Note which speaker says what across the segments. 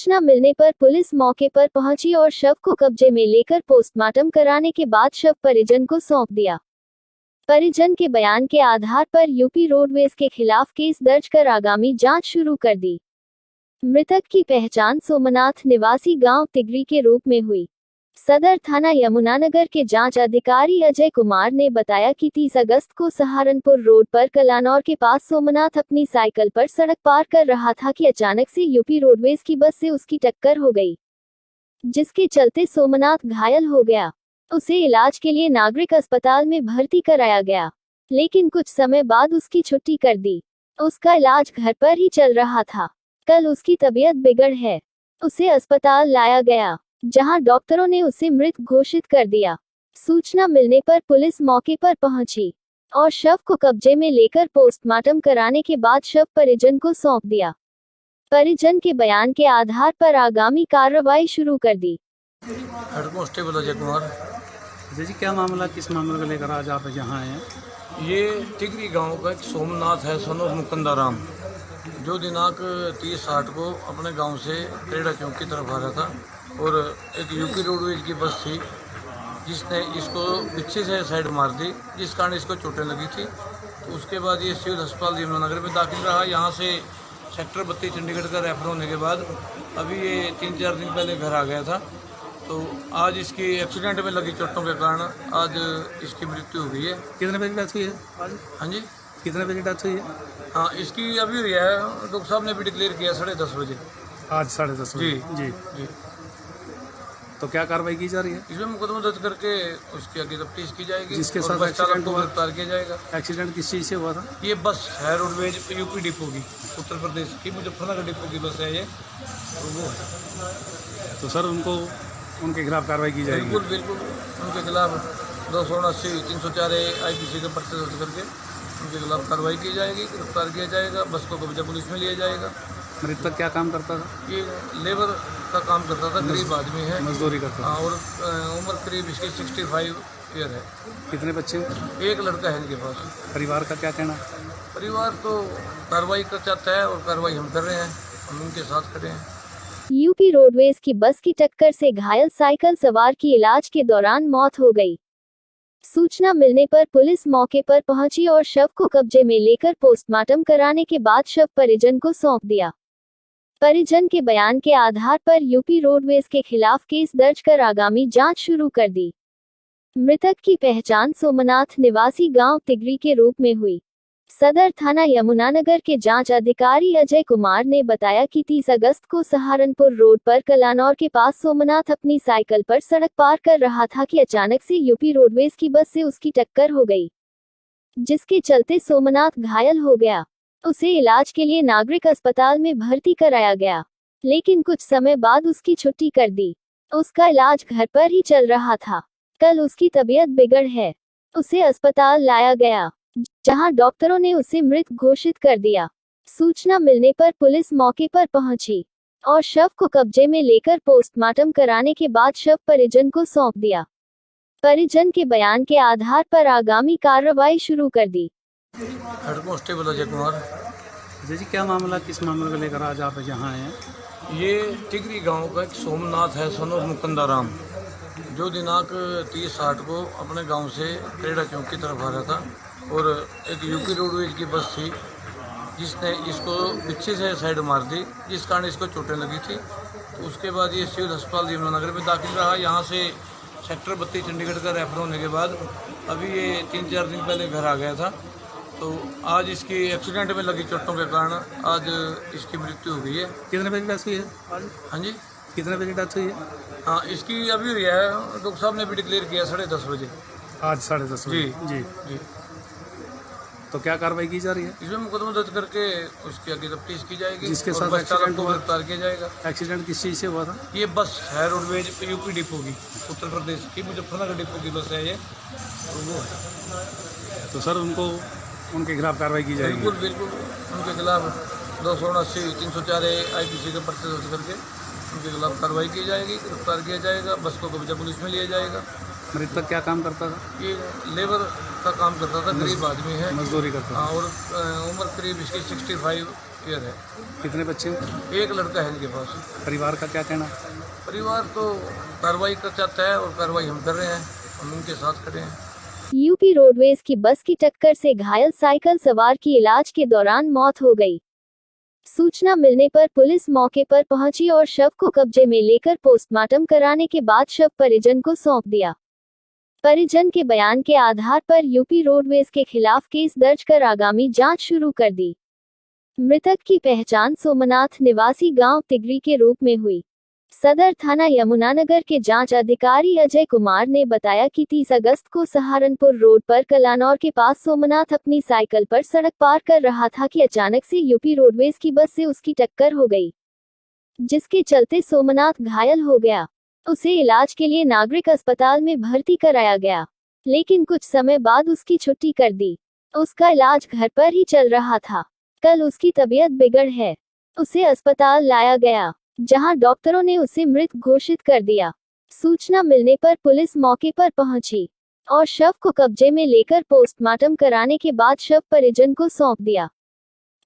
Speaker 1: सूचना मिलने पर पुलिस मौके पर पहुंची और शव को कब्जे में लेकर पोस्टमार्टम कराने के बाद शव परिजन को सौंप दिया। परिजन के बयान के आधार पर यूपी रोडवेज के खिलाफ केस दर्ज कर आगामी जांच शुरू कर दी। मृतक की पहचान सोमनाथ निवासी गांव तिगरी के रूप में हुई। सदर थाना यमुनानगर के जांच अधिकारी अजय कुमार ने बताया कि 30 अगस्त को सहारनपुर रोड पर कलानौर के पास सोमनाथ अपनी साइकिल पर सड़क पार कर रहा था कि अचानक से यूपी रोडवेज की बस से उसकी टक्कर हो गई, जिसके चलते सोमनाथ घायल हो गया। उसे इलाज के लिए नागरिक अस्पताल में भर्ती कराया गया, लेकिन कुछ समय बाद उसकी छुट्टी कर दी। उसका इलाज घर पर ही चल रहा था। कल उसकी तबीयत बिगड़ है, उसे अस्पताल लाया गया, जहां डॉक्टरों ने उसे मृत घोषित कर दिया। सूचना मिलने पर पुलिस मौके पर पहुंची और शव को कब्जे में लेकर पोस्टमार्टम कराने के बाद शव परिजन को सौंप दिया। परिजन के बयान के आधार पर आगामी कार्रवाई शुरू कर दी।
Speaker 2: Head constable Ajay Kumar.
Speaker 3: जी, क्या मामला, किस मामले को लेकर आज आप यहाँ आए हैं?
Speaker 2: ये तिगरी गांव का एक सोमनाथ है, सन ऑफ मुकुंदाराम, जो दिनांक 30/8 को अपने गांव से क्रेडा चौक की तरफ आ रहा था और एक यूपी रोडवेज की बस थी जिसने इसको पीछे से साइड मार दी, जिस कारण इसको चोटें लगी थी। तो उसके बाद ये सिविल अस्पताल यमुनानगर में दाखिल रहा। यहाँ से सेक्टर 32 चंडीगढ़ का रेफर होने के बाद अभी ये 3-4 दिन पहले घर आ गया था। तो आज इसकी एक्सीडेंट में लगी चोटों के कारण आज इसकी मृत्यु हो गई है।
Speaker 3: कितने बजे डेथ हुई है आज?
Speaker 2: हाँ जी,
Speaker 3: कितने बजे डेथ हुई है?
Speaker 2: हाँ, इसकी अभी हुई है, डॉक्टर साहब ने भी डिक्लेयर किया 10:30 बजे।
Speaker 3: आज 10:30 बजे?
Speaker 2: जी
Speaker 3: जी। तो क्या कार्रवाई की जा रही है?
Speaker 2: इसमें मुकदमा दर्ज करके उसकी आगे तफ्तीश की जाएगी।
Speaker 3: जिसके
Speaker 2: और
Speaker 3: साथ
Speaker 2: बस चालक
Speaker 3: एक्सीडेंट
Speaker 2: को
Speaker 3: हुआ?
Speaker 2: गिरफ्तार किया जाएगा।
Speaker 3: एक्सीडेंट किस चीज़ से हुआ था?
Speaker 2: ये बस है रोडवेज यूपी डिपो की, उत्तर प्रदेश की मुजफ्फरनगर डिपो की बस है ये, तो वो है।
Speaker 3: तो सर उनके खिलाफ कार्रवाई की जाएगी?
Speaker 2: बिल्कुल उनके खिलाफ 279, 304 IPC के पर्चे दर्ज करके उनके खिलाफ कार्रवाई की जाएगी, गिरफ्तार किया जाएगा। बस को कब्जा पुलिस में लिया जाएगा।
Speaker 3: मृतक क्या काम करता था?
Speaker 2: ये लेबर का काम करता था, गरीब आदमी है,
Speaker 3: मजदूरी करता था।
Speaker 2: और उम्र करीब इसकी 65 ईयर है।
Speaker 3: कितने बच्चे?
Speaker 2: एक लड़का है इनके पास।
Speaker 3: परिवार का क्या कहना?
Speaker 2: परिवार तो कार्रवाई कर चाहता है और कार्रवाई हम कर रहे हैं, हम उनके साथ खड़े हैं।
Speaker 1: यूपी रोडवेज की बस की टक्कर से घायल साइकिल सवार की इलाज के दौरान मौत हो गई। सूचना मिलने पर पुलिस मौके पर पहुंची और शव को कब्जे में लेकर पोस्टमार्टम कराने के बाद शव परिजन को सौंप दिया। परिजन के बयान के आधार पर यूपी रोडवेज के खिलाफ केस दर्ज कर आगामी जांच शुरू कर दी। मृतक की पहचान सोमनाथ निवासी गांव तिगरी के रूप में हुई। सदर थाना यमुनानगर के जांच अधिकारी अजय कुमार ने बताया कि 30 अगस्त को सहारनपुर रोड पर कलानौर के पास सोमनाथ अपनी साइकिल पर सड़क पार कर रहा था कि अचानक से यूपी रोडवेज की बस से उसकी टक्कर हो गई, जिसके चलते सोमनाथ घायल हो गया। उसे इलाज के लिए नागरिक अस्पताल में भर्ती कराया गया, लेकिन कुछ समय बाद उसकी छुट्टी कर दी। उसका इलाज घर पर ही चल रहा था। कल उसकी तबीयत बिगड़ है, उसे अस्पताल लाया गया, जहां डॉक्टरों ने उसे मृत घोषित कर दिया। सूचना मिलने पर पुलिस मौके पर पहुंची और शव को कब्जे में लेकर पोस्टमार्टम कराने के बाद शव परिजन को सौंप दिया। परिजन के बयान के आधार पर आगामी कार्रवाई शुरू कर दी।
Speaker 2: Head constable Ajay Kumar.
Speaker 3: जी, क्या मामला, किस मामले को लेकर आज आप यहाँ आए हैं?
Speaker 2: ये तिगरी गांव का एक सोमनाथ है, सन ऑफ मुकुंदाराम, जो दिनांक 30/8 को अपने गांव से क्रेडा चौक की तरफ आ रहा था और एक यूपी रोडवेज की बस थी जिसने इसको पीछे से साइड मार दी, जिस कारण इसको चोटें लगी थी। तो उसके बाद ये सिविल अस्पताल यमुनानगर में दाखिल रहा। यहाँ से सेक्टर 32 चंडीगढ़ का रेफर होने के बाद अभी ये 3-4 दिन पहले घर आ गया था। तो आज इसकी एक्सीडेंट में लगी चोटों के कारण आज इसकी मृत्यु हो गई है।
Speaker 3: कितने बजे डेथ हुई है आज?
Speaker 2: हाँ जी,
Speaker 3: कितने बजे डेथ हुई है?
Speaker 2: हाँ, इसकी अभी हुई है, डॉक्टर साहब ने भी डिक्लेयर किया 10:30 बजे।
Speaker 3: आज 10:30 बजे?
Speaker 2: जी।
Speaker 3: तो क्या कार्रवाई की जा रही है?
Speaker 2: इसमें मुकदमा दर्ज करके उसकी आगे तफ्तीश की जाएगी।
Speaker 3: जिसके साथ
Speaker 2: और बस चालक
Speaker 3: एक्सीडेंट
Speaker 2: को
Speaker 3: हुआ?
Speaker 2: गिरफ्तार किया जाएगा।
Speaker 3: एक्सीडेंट किस चीज़ से हुआ था?
Speaker 2: ये बस है रोडवेज यूपी डिपो की, उत्तर प्रदेश की मुजफ्फरनगर डिपो की बस है ये, तो वो है।
Speaker 3: तो सर उनके खिलाफ कार्रवाई की जाएगी?
Speaker 2: बिल्कुल उनके खिलाफ 279, 304 IPC के पर्चे दर्ज करके उनके खिलाफ कार्रवाई की जाएगी, गिरफ्तार किया जाएगा। बस को कब्जा पुलिस में लिया जाएगा।
Speaker 3: मृतक क्या काम करता था?
Speaker 2: ये लेबर का काम करता था, गरीब आदमी है,
Speaker 3: मजदूरी करता था।
Speaker 2: और उम्र करीब इसकी 65 ईयर है।
Speaker 3: कितने बच्चे हैं?
Speaker 2: एक लड़का है इनके पास।
Speaker 3: परिवार का क्या कहना?
Speaker 2: परिवार तो कार्रवाई कर चाहता है और कार्रवाई हम कर रहे हैं, हम उनके साथ खड़े हैं।
Speaker 1: यूपी रोडवेज की बस की टक्कर से घायल साइकिल सवार की इलाज के दौरान मौत हो गई। सूचना मिलने पर पुलिस मौके पर पहुंची और शव को कब्जे में लेकर पोस्टमार्टम कराने के बाद शव परिजन को सौंप दिया। परिजन के बयान के आधार पर यूपी रोडवेज के खिलाफ केस दर्ज कर आगामी जांच शुरू कर दी। मृतक की पहचान सोमनाथ निवासी गांव तिगरी के रूप में हुई। सदर थाना यमुनानगर के जांच अधिकारी अजय कुमार ने बताया कि 30 अगस्त को सहारनपुर रोड पर कलानौर के पास सोमनाथ अपनी साइकिल पर सड़क पार कर रहा था कि अचानक से यूपी रोडवेज की बस से उसकी टक्कर हो गई, जिसके चलते सोमनाथ घायल हो गया। उसे इलाज के लिए नागरिक अस्पताल में भर्ती कराया गया, लेकिन कुछ समय बाद उसकी छुट्टी कर दी। उसका इलाज घर पर ही चल रहा था। कल उसकी तबीयत बिगड़ है, उसे अस्पताल लाया गया, जहां डॉक्टरों ने उसे मृत घोषित कर दिया। सूचना मिलने पर पुलिस मौके पर पहुंची और शव को कब्जे में लेकर पोस्टमार्टम कराने के बाद शव परिजन को सौंप दिया।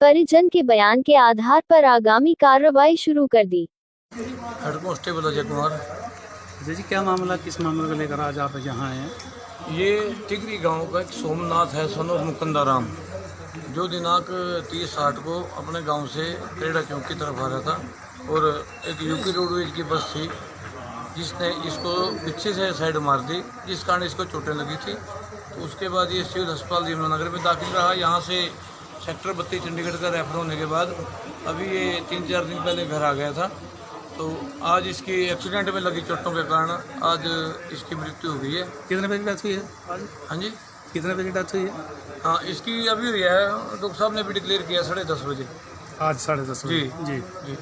Speaker 1: परिजन के बयान के आधार पर आगामी कार्रवाई शुरू कर दी।
Speaker 2: Head constable Ajay Kumar.
Speaker 3: अजय जी, क्या मामला, किस मामले को लेकर आज आप यहाँ आए हैं?
Speaker 2: ये टिगरी गांव का एक सोमनाथ है, सन ऑफ मुकंदाराम, जो दिनांक 30/8 को अपने गांव से क्रेडा चौक की तरफ आ रहा था और एक यूपी रोडवेज की बस थी जिसने इसको पीछे से साइड मार दी, जिस कारण इसको चोटें लगी थी। तो उसके बाद ये सिविल अस्पताल यमुनानगर में दाखिल रहा। यहाँ से सेक्टर 32 चंडीगढ़ का रेफर होने के बाद अभी ये 3-4 दिन पहले घर आ गया था। तो आज इसकी एक्सीडेंट में लगी चोटों के कारण आज इसकी मृत्यु हो गई है।
Speaker 3: कितने बजे डेथ हुई है?
Speaker 2: हाँ जी,
Speaker 3: कितने बजे डेथ हुई है?
Speaker 2: हाँ, इसकी अभी हुई है, डॉक्टर साहब ने भी डिक्लेयर किया 10:30 बजे।
Speaker 3: आज 10:30 बजे? जी।
Speaker 2: जी।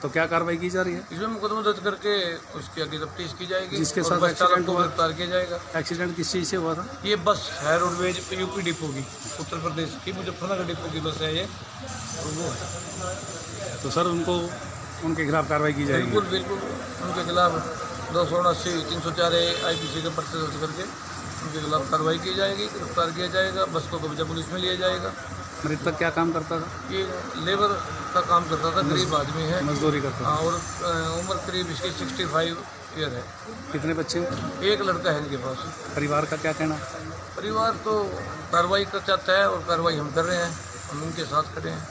Speaker 3: तो क्या कार्रवाई की जा रही है?
Speaker 2: इसमें मुकदमा दर्ज करके उसकी आगे तफ्तीश की जाएगी।
Speaker 3: जिसके
Speaker 2: और
Speaker 3: साथ
Speaker 2: बस चालक
Speaker 3: एक्सीडेंट
Speaker 2: को
Speaker 3: हुआ?
Speaker 2: गिरफ्तार किया जाएगा।
Speaker 3: एक्सीडेंट किस चीज़ से हुआ था?
Speaker 2: ये बस है रोडवेज यूपी डिपो की, उत्तर प्रदेश की मुजफ्फरनगर डिपो की बस है ये, तो वो है।
Speaker 3: तो सर उनके खिलाफ कार्रवाई की जाएगी?
Speaker 2: बिल्कुल बिल्कुल, उनके खिलाफ 279, 304 IPC के पर्चे दर्ज करके उनके खिलाफ कार्रवाई की जाएगी, गिरफ्तार किया जाएगा। बस को कब्जा पुलिस में लिया जाएगा।
Speaker 3: मृतक क्या काम करता था?
Speaker 2: ये लेबर का काम करता था, गरीब आदमी है,
Speaker 3: मजदूरी करता था।
Speaker 2: हाँ, और उम्र करीब इसकी 65 ईयर है।
Speaker 3: कितने बच्चे हैं?
Speaker 2: एक लड़का है इनके पास।
Speaker 3: परिवार का क्या कहना?
Speaker 2: परिवार तो कार्रवाई कर चाहता है और कार्रवाई हम कर रहे हैं, हम उनके साथ खड़े हैं।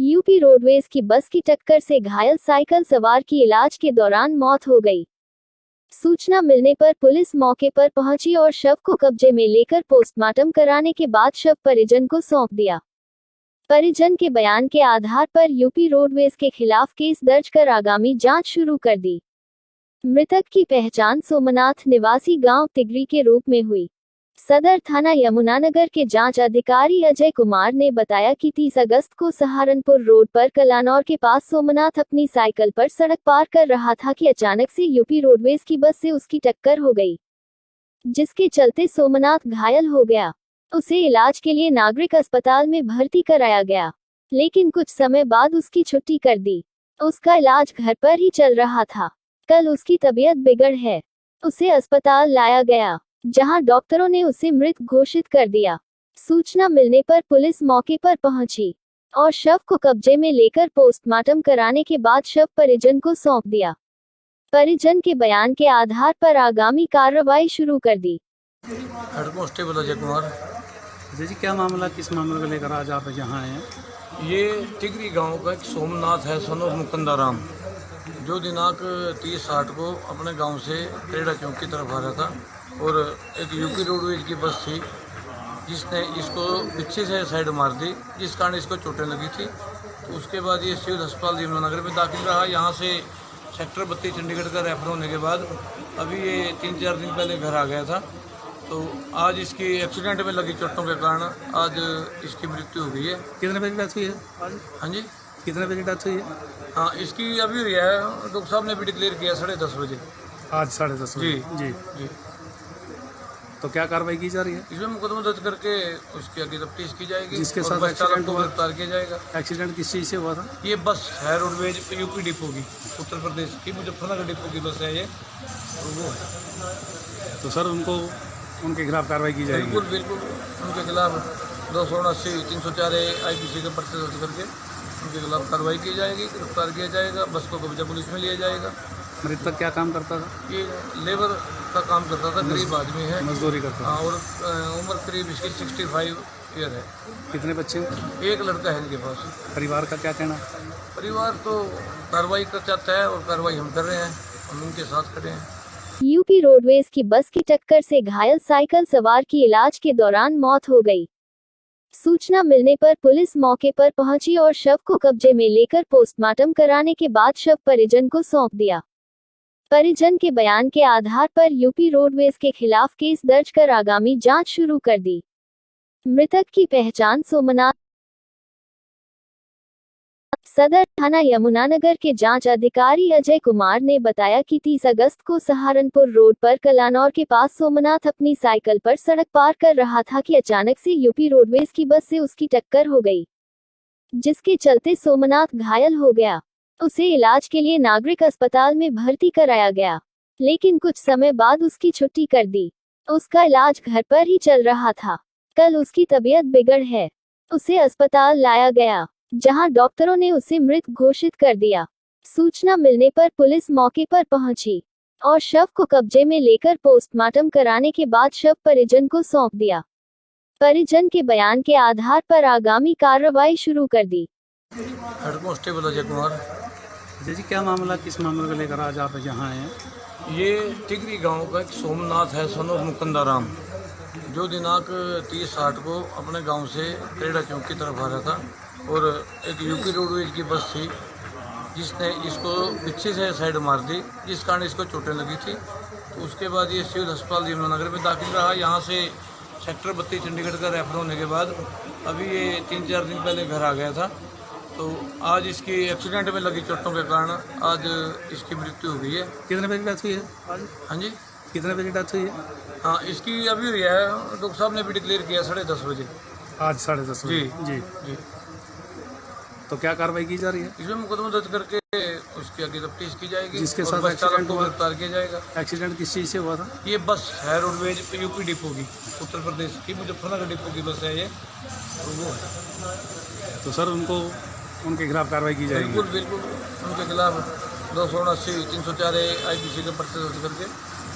Speaker 1: यूपी रोडवेज की बस की टक्कर से घायल साइकिल सवार की इलाज के दौरान मौत हो गई। सूचना मिलने पर पुलिस मौके पर पहुंची और शव को कब्जे में लेकर पोस्टमार्टम कराने के बाद शव परिजन को सौंप दिया। परिजन के बयान के आधार पर यूपी रोडवेज के खिलाफ केस दर्ज कर आगामी जांच शुरू कर दी। मृतक की पहचान सोमनाथ निवासी गांव तिगरी के रूप में हुई। सदर थाना यमुनानगर के जांच अधिकारी अजय कुमार ने बताया कि 30 अगस्त को सहारनपुर रोड पर कलानौर के पास सोमनाथ अपनी साइकिल पर सड़क पार कर रहा था कि अचानक से यूपी रोडवेज की बस से उसकी टक्कर हो गई, जिसके चलते सोमनाथ घायल हो गया। उसे इलाज के लिए नागरिक अस्पताल में भर्ती कराया गया, लेकिन कुछ समय बाद उसकी छुट्टी कर दी। उसका इलाज घर पर ही चल रहा था। कल उसकी तबीयत बिगड़ है, उसे अस्पताल लाया गया, जहां डॉक्टरों ने उसे मृत घोषित कर दिया। सूचना मिलने पर पुलिस मौके पर पहुंची और शव को कब्जे में लेकर पोस्टमार्टम कराने के बाद शव परिजन को सौंप दिया। परिजन के बयान के आधार पर आगामी कार्रवाई शुरू कर दी।
Speaker 2: Head constable Ajay Kumar.
Speaker 3: अजय जी, क्या मामला, किस मामले को लेकर आज आप यहाँ आए हैं?
Speaker 2: ये टिगरी गांव का एक सोमनाथ है, सन ऑफ मुकंदाराम, जो दिनांक 30/8 को अपने गांव से क्रेडा चौक की तरफ आ रहा था और एक यूपी रोडवेज की बस थी जिसने इसको पीछे से साइड मार दी, जिस कारण इसको चोटें लगी थी। तो उसके बाद ये सिविल अस्पताल यमुनानगर में दाखिल रहा। यहाँ से सेक्टर 32 चंडीगढ़ का रेफर होने के बाद अभी ये 3-4 दिन पहले घर आ गया था। तो आज इसकी एक्सीडेंट में लगी चोटों के कारण आज इसकी मृत्यु हो गई है।
Speaker 3: कितने बजे डेथ हुई है?
Speaker 2: हाँ जी,
Speaker 3: कितने बजे डेथ हुई है?
Speaker 2: हाँ, इसकी अभी हुई है, डॉक्टर साहब ने भी डिक्लेयर किया 10:30 बजे।
Speaker 3: आज 10:30 बजे? जी।
Speaker 2: जी।
Speaker 3: तो क्या कार्रवाई की जा रही है?
Speaker 2: इसमें मुकदमा दर्ज करके उसकी आगे तफ्तीश की जाएगी।
Speaker 3: जिसके
Speaker 2: और
Speaker 3: साथ
Speaker 2: बस चालक
Speaker 3: एक्सीडेंट
Speaker 2: को
Speaker 3: हुआ?
Speaker 2: गिरफ्तार किया जाएगा।
Speaker 3: एक्सीडेंट किस चीज़ से हुआ था?
Speaker 2: ये बस है रोडवेज यूपी डिपो की, उत्तर प्रदेश की मुजफ्फरनगर डिपो की बस है ये, तो वो है।
Speaker 3: तो सर उनके खिलाफ कार्रवाई की जाएगी?
Speaker 2: बिल्कुल बिल्कुल, उनके खिलाफ 279 304 IPC का पर्चा दर्ज करके उनके खिलाफ कार्रवाई की जाएगी, गिरफ्तार किया जाएगा, बस को कब्जा पुलिस में लिया जाएगा।
Speaker 3: मृतक क्या काम करता था?
Speaker 2: ये लेबर का काम करता था, गरीब आदमी है।
Speaker 3: मजदूरी करता था।
Speaker 2: और उम्र करीब इसकी 65 ईयर है।
Speaker 3: कितने बच्चे हैं?
Speaker 2: एक लड़का है इनके पास।
Speaker 3: परिवार का क्या कहना?
Speaker 2: परिवार तो कार्रवाई कर चाहता है और कार्रवाई हम कर रहे हैं, हम उनके साथ खड़े हैं।
Speaker 1: यूपी रोडवेज की बस की टक्कर से घायल साइकिल सवार की इलाज के दौरान मौत हो गई। सूचना मिलने पर पुलिस मौके पर पहुंची और शव को कब्जे में लेकर पोस्टमार्टम कराने के बाद शव परिजन को सौंप दिया। परिजन के बयान के आधार पर यूपी रोडवेज के खिलाफ केस दर्ज कर आगामी जांच शुरू कर दी। मृतक की पहचान सोमनाथ सदर थाना यमुनानगर के जांच अधिकारी अजय कुमार ने बताया कि 30 अगस्त को सहारनपुर रोड पर कलानौर के पास सोमनाथ अपनी साइकिल पर सड़क पार कर रहा था कि अचानक से यूपी रोडवेज की बस से उसकी टक्कर हो गई, जिसके चलते सोमनाथ घायल हो गया। उसे इलाज के लिए नागरिक अस्पताल में भर्ती कराया गया, लेकिन कुछ समय बाद उसकी छुट्टी कर दी। उसका इलाज घर पर ही चल रहा था। कल उसकी तबीयत बिगड़ है, उसे अस्पताल लाया गया, जहां डॉक्टरों ने उसे मृत घोषित कर दिया। सूचना मिलने पर पुलिस मौके पर पहुंची और शव को कब्जे में लेकर पोस्टमार्टम कराने के बाद शव परिजन को सौंप दिया। परिजन के बयान के आधार पर आगामी कार्रवाई शुरू कर दी।
Speaker 2: Head constable Ajay Kumar.
Speaker 3: जी, क्या मामला, किस मामले को लेकर आज आप यहाँ आए हैं?
Speaker 2: ये टिगरी गांव का एक सोमनाथ है, सन ऑफ मुकुंदाराम, जो दिनांक 30/8 को अपने गांव से क्रेडा चौक की तरफ आ रहा था और एक यूपी रोडवेज की बस थी जिसने इसको पीछे से साइड मार दी, जिस कारण इसको चोटें लगी थी। तो उसके बाद ये सिविल अस्पताल यमुनानगर में दाखिल रहा। यहाँ से सेक्टर 32 चंडीगढ़ का रेफर होने के बाद अभी ये 3-4 दिन पहले घर आ गया था। तो आज इसकी एक्सीडेंट में लगी चोटों के कारण आज इसकी मृत्यु हो गई है।
Speaker 3: कितने बजे डेथ हुई है आज?
Speaker 2: हाँ जी,
Speaker 3: कितने बजे डेथ हुई है?
Speaker 2: हाँ, इसकी अभी हुई है, डॉक्टर साहब ने भी डिक्लेयर किया 10:30 बजे।
Speaker 3: आज 10:30 बजे?
Speaker 2: जी
Speaker 3: जी। तो क्या कार्रवाई की जा रही है?
Speaker 2: इसमें मुकदमा दर्ज करके उसकी आगे तफ्तीश की जाएगी।
Speaker 3: जिसके
Speaker 2: और
Speaker 3: साथ
Speaker 2: बस चालक
Speaker 3: एक्सीडेंट
Speaker 2: को
Speaker 3: हुआ,
Speaker 2: गिरफ्तार किया जाएगा।
Speaker 3: एक्सीडेंट किस चीज़ से हुआ था?
Speaker 2: ये बस है रोडवेज यूपी डिपो की, उत्तर प्रदेश की मुजफ्फरनगर डिपो की बस है ये, तो वो है।
Speaker 3: तो सर उनके खिलाफ कार्रवाई की जाएगी?
Speaker 2: बिल्कुल बिल्कुल, उनके खिलाफ 279 304 IPC का पर्चा दर्ज करके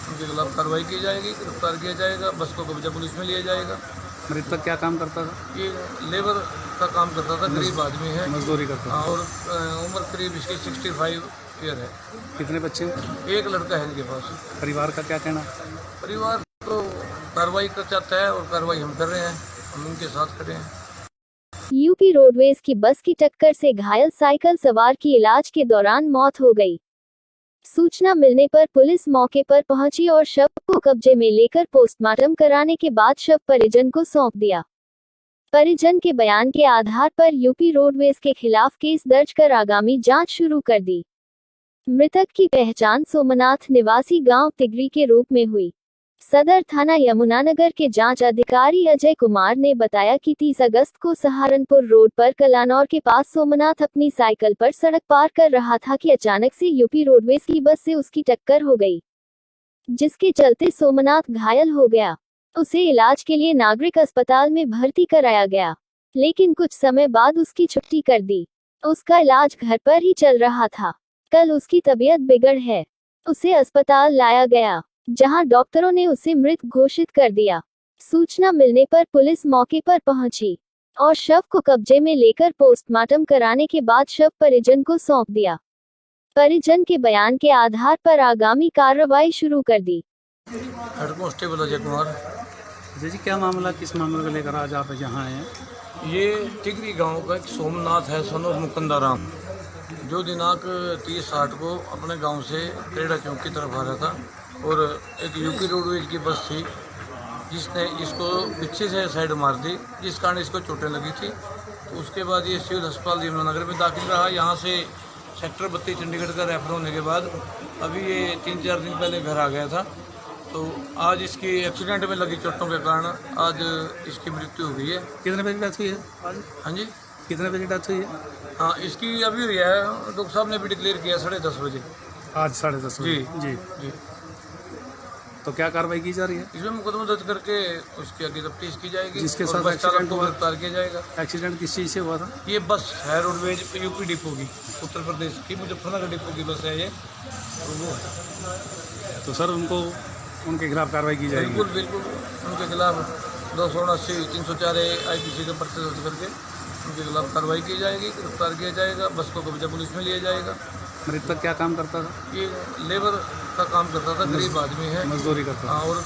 Speaker 2: उनके खिलाफ कार्रवाई की जाएगी, गिरफ्तार किया जाएगा, बस को कब्जा पुलिस में लिया जाएगा।
Speaker 3: मृतक क्या काम करता था?
Speaker 2: ये लेबर का काम करता था, गरीब आदमी है।
Speaker 3: मजदूरी करता था।
Speaker 2: और उम्र करीब इसकी 65 ईयर है।
Speaker 3: कितने बच्चे हैं?
Speaker 2: एक लड़का है इनके पास।
Speaker 3: परिवार का क्या कहना?
Speaker 2: परिवार तो कार्रवाई कर चाहता है और कार्रवाई हम कर रहे हैं, हम उनके साथ खड़े हैं।
Speaker 1: यूपी रोडवेज की बस की टक्कर से घायल साइकिल सवार की इलाज के दौरान मौत हो गई। सूचना मिलने पर पुलिस मौके पर पहुंची और शव को कब्जे में लेकर पोस्टमार्टम कराने के बाद शव परिजन को सौंप दिया। परिजन के बयान के आधार पर यूपी रोडवेज के खिलाफ केस दर्ज कर आगामी जांच शुरू कर दी। मृतक की पहचान सोमनाथ निवासी गांव तिगरी के रूप में हुई। सदर थाना यमुनानगर के जांच अधिकारी अजय कुमार ने बताया कि 30 अगस्त को सहारनपुर रोड पर कलानौर के पास सोमनाथ अपनी साइकिल पर सड़क पार कर रहा था कि अचानक से यूपी रोडवेज की बस से उसकी टक्कर हो गई, जिसके चलते सोमनाथ घायल हो गया। उसे इलाज के लिए नागरिक अस्पताल में भर्ती कराया गया, लेकिन कुछ समय बाद उसकी छुट्टी कर दी। उसका इलाज घर पर ही चल रहा था। कल उसकी तबीयत बिगड़ है, उसे अस्पताल लाया गया, जहां डॉक्टरों ने उसे मृत घोषित कर दिया। सूचना मिलने पर पुलिस मौके पर पहुंची और शव को कब्जे में लेकर पोस्टमार्टम कराने के बाद शव परिजन को सौंप दिया। परिजन के बयान के आधार पर आगामी कार्रवाई शुरू कर दी।
Speaker 2: Head constable Ajay Kumar.
Speaker 3: जी, क्या मामला, किस मामले को लेकर आज आप यहाँ आए हैं?
Speaker 2: ये टिगरी गांव का एक सोमनाथ है, सन ऑफ मुकुंदाराम, जो दिनांक 30/8 को अपने गांव से क्रेडा चौक की तरफ आ रहा था और एक यूपी रोडवेज की बस थी जिसने इसको पीछे से साइड मार दी, जिस कारण इसको चोटें लगी थी। तो उसके बाद ये सिविल अस्पताल यमुनानगर में दाखिल रहा। यहाँ से सेक्टर 32 चंडीगढ़ का रेफर होने के बाद अभी ये 3-4 दिन पहले घर आ गया था। तो आज इसकी एक्सीडेंट में लगी चोटों के कारण आज इसकी मृत्यु हो गई है।
Speaker 3: कितने बजे डेथ हुई है आज?
Speaker 2: हाँ जी,
Speaker 3: कितने बजे डेथ हुई है?
Speaker 2: हाँ, इसकी अभी हुई है, डॉक्टर साहब ने भी डिक्लेयर किया 10:30 बजे।
Speaker 3: आज 10:30 बजे?
Speaker 2: जी
Speaker 3: जी।
Speaker 2: जी।
Speaker 3: तो क्या कार्रवाई की जा रही है?
Speaker 2: इसमें मुकदमा दर्ज करके उसकी आगे तफ्तीश की जाएगी।
Speaker 3: जिसके
Speaker 2: और
Speaker 3: साथ
Speaker 2: बस चालक
Speaker 3: एक्सीडेंट
Speaker 2: को
Speaker 3: हुआ?
Speaker 2: गिरफ्तार किया जाएगा।
Speaker 3: एक्सीडेंट किस चीज़ से हुआ था?
Speaker 2: ये बस है रोडवेज यूपी डिपो की, उत्तर प्रदेश की मुजफ्फरनगर डिपो की बस है ये, तो वो है।
Speaker 3: तो सर उनको उनके खिलाफ कार्रवाई की जाएगी?
Speaker 2: बिल्कुल बिल्कुल उनके खिलाफ 279 304 IPC का पर्चा दर्ज करके उनके खिलाफ कार्रवाई की जाएगी, गिरफ्तार किया जाएगा। बस को कब्जा पुलिस में लिया जाएगा।
Speaker 3: मृतक क्या काम करता था?
Speaker 2: ये लेबर का काम करता था, गरीब आदमी है।
Speaker 3: मजदूरी करता
Speaker 2: हाँ,
Speaker 3: था।
Speaker 2: और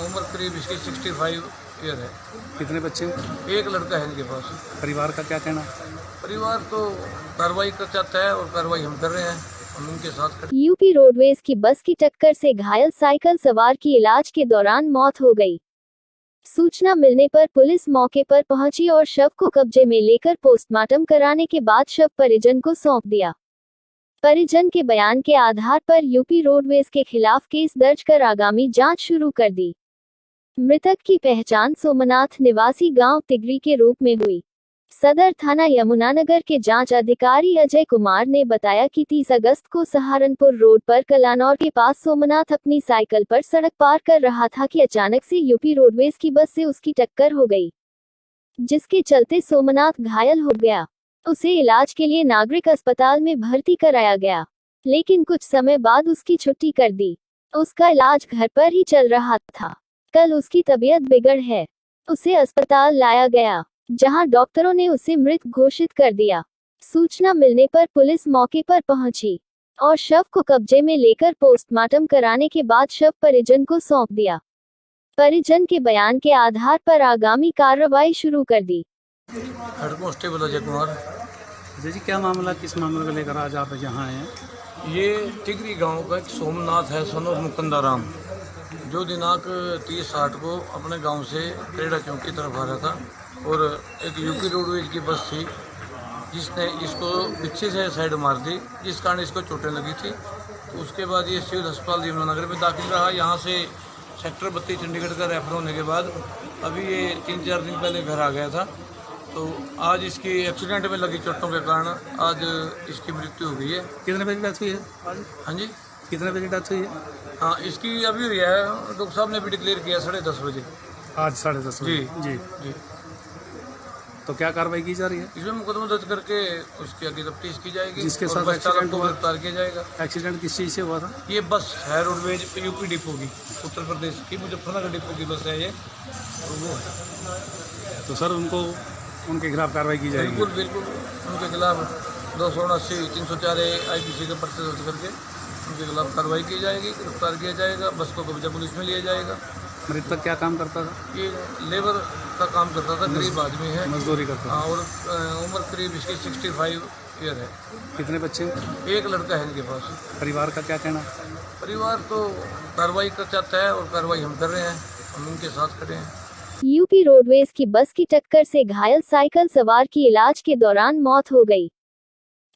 Speaker 2: उम्र करीब इसकी 65 ईयर है।
Speaker 3: कितने बच्चे?
Speaker 2: एक लड़का है इनके पास।
Speaker 3: परिवार का क्या कहना?
Speaker 2: परिवार तो कार्रवाई कर चाहता है और कार्रवाई हम कर रहे हैं, हम उनके साथ खड़े।
Speaker 1: यूपी रोडवेज की बस की टक्कर से घायल साइकिल सवार की इलाज के दौरान मौत हो गई। सूचना मिलने पर पुलिस मौके पर पहुंची और शव को कब्जे में लेकर पोस्टमार्टम कराने के बाद शव परिजन को सौंप दिया। परिजन के बयान के आधार पर यूपी रोडवेज के खिलाफ केस दर्ज कर आगामी जांच शुरू कर दी। मृतक की पहचान सोमनाथ निवासी गांव तिगरी के रूप में हुई। सदर थाना यमुनानगर के जांच अधिकारी अजय कुमार ने बताया कि 30 अगस्त को सहारनपुर रोड पर कलानौर के पास सोमनाथ अपनी साइकिल पर सड़क पार कर रहा था कि अचानक से यूपी रोडवेज की बस से उसकी टक्कर हो गई, जिसके चलते सोमनाथ घायल हो गया। उसे इलाज के लिए नागरिक अस्पताल में भर्ती कराया गया, लेकिन कुछ समय बाद उसकी छुट्टी कर दी। उसका इलाज घर पर ही चल रहा था। कल उसकी तबीयत बिगड़ है, उसे अस्पताल लाया गया, जहां डॉक्टरों ने उसे मृत घोषित कर दिया। सूचना मिलने पर पुलिस मौके पर पहुंची और शव को कब्जे में लेकर पोस्टमार्टम कराने के बाद शव परिजन को सौंप दिया। परिजन के बयान के आधार पर आगामी कार्रवाई शुरू कर दी।
Speaker 2: Head constable Ajay Kumar.
Speaker 3: अजय जी, क्या मामला, किस मामले को लेकर आज आप यहाँ आए हैं?
Speaker 2: ये टिगरी गांव का एक सोमनाथ है, सन ऑफ मुकंदाराम, जो दिनांक 30/8 को अपने गांव से क्रेडा चौक की तरफ आ रहा था और एक यूपी रोडवेज की बस थी जिसने इसको पीछे से साइड मार दी, जिस कारण इसको चोटें लगी थी। तो उसके बाद ये सिविल अस्पताल यमुनानगर में दाखिल रहा। यहाँ से सेक्टर 32 चंडीगढ़ का रेफर होने के बाद अभी ये 3-4 दिन पहले घर आ गया था। तो आज इसकी एक्सीडेंट में लगी चोटों के कारण आज इसकी मृत्यु हो गई है।
Speaker 3: कितने बजे डेथ हुई है आज?
Speaker 2: हाँ जी,
Speaker 3: कितने बजे डेथ हुई है?
Speaker 2: हाँ इसकी अभी हुई है, डॉक्टर साहब ने भी डिक्लेयर किया 10:30 बजे।
Speaker 3: आज 10:30 बजे?
Speaker 2: जी
Speaker 3: जी।
Speaker 2: जी।
Speaker 3: तो क्या कार्रवाई की जा रही है?
Speaker 2: इसमें मुकदमा दर्ज करके उसकी आगे तफ्तीश की जाएगी।
Speaker 3: जिसके
Speaker 2: और
Speaker 3: साथ
Speaker 2: बस चालक
Speaker 3: एक्सीडेंट
Speaker 2: को
Speaker 3: हुआ?
Speaker 2: गिरफ्तार किया जाएगा।
Speaker 3: एक्सीडेंट किस चीज़ से हुआ था?
Speaker 2: ये बस है रोडवेज यूपी डिपो की, उत्तर प्रदेश की मुजफ्फरनगर डिपो की बस है ये, तो वो है।
Speaker 3: तो सर उनको उनके खिलाफ कार्रवाई की जाएगी?
Speaker 2: बिल्कुल बिल्कुल उनके खिलाफ 279 304 IPC का पर्चा दर्ज करके उनके खिलाफ कार्रवाई की जाएगी, गिरफ्तार किया जाएगा। बस को कब्जा पुलिस में लिया जाएगा।
Speaker 3: मृतक क्या काम करता था?
Speaker 2: ये लेबर का काम करता था, गरीब आदमी है।
Speaker 3: मजदूरी करता
Speaker 2: हाँ,
Speaker 3: था।
Speaker 2: और उम्र करीब इसकी 65 ईयर है।
Speaker 3: कितने बच्चे?
Speaker 2: एक लड़का है इनके पास।
Speaker 3: परिवार का क्या कहना?
Speaker 2: परिवार तो कार्रवाई कर चाहता है और कार्रवाई हम कर रहे हैं, हम उनके साथ खड़े हैं।
Speaker 1: यूपी रोडवेज की बस की टक्कर से घायल साइकिल सवार की इलाज के दौरान मौत हो गई।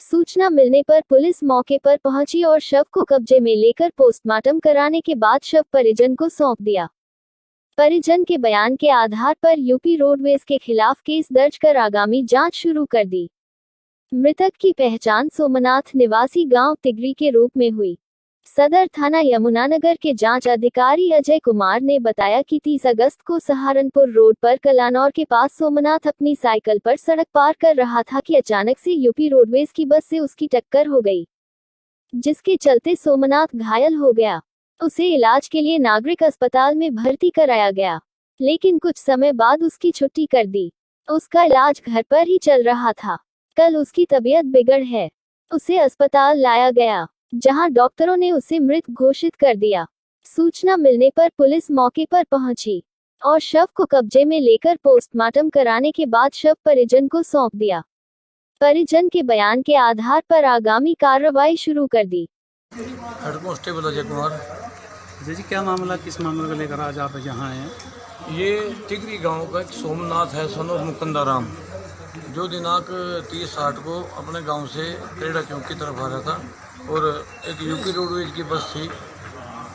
Speaker 1: सूचना मिलने पर पुलिस मौके पर पहुंची और शव को कब्जे में लेकर पोस्टमार्टम कराने के बाद शव परिजन को सौंप दिया। परिजन के बयान के आधार पर यूपी रोडवेज के खिलाफ केस दर्ज कर आगामी जांच शुरू कर दी। मृतक की पहचान सोमनाथ निवासी गांव तिगरी के रूप में हुई। सदर थाना यमुनानगर के जांच अधिकारी अजय कुमार ने बताया कि 30 अगस्त को सहारनपुर रोड पर कलानौर के पास सोमनाथ अपनी साइकिल पर सड़क पार कर रहा था कि अचानक से यूपी रोडवेज की बस से उसकी टक्कर हो गई, जिसके चलते सोमनाथ घायल हो गया। उसे इलाज के लिए नागरिक अस्पताल में भर्ती कराया गया, लेकिन कुछ समय बाद उसकी छुट्टी कर दी। उसका इलाज घर पर ही चल रहा था। कल उसकी तबीयत बिगड़ है, उसे अस्पताल लाया गया, जहां डॉक्टरों ने उसे मृत घोषित कर दिया। सूचना मिलने पर पुलिस मौके पर पहुंची और शव को कब्जे में लेकर पोस्टमार्टम कराने के बाद शव परिजन को सौंप दिया। परिजन के बयान के आधार पर आगामी कार्रवाई शुरू कर दी।
Speaker 2: Head constable Ajay Kumar.
Speaker 3: अजय जी, क्या मामला, किस मामले को लेकर आज आप यहाँ आए हैं?
Speaker 2: ये टिगरी गांव का एक सोमनाथ है, सन ऑफ मुकंदाराम, जो दिनांक 30/8 को अपने गांव से क्रेडा चौक की तरफ आ रहा था और एक यूपी रोडवेज की बस थी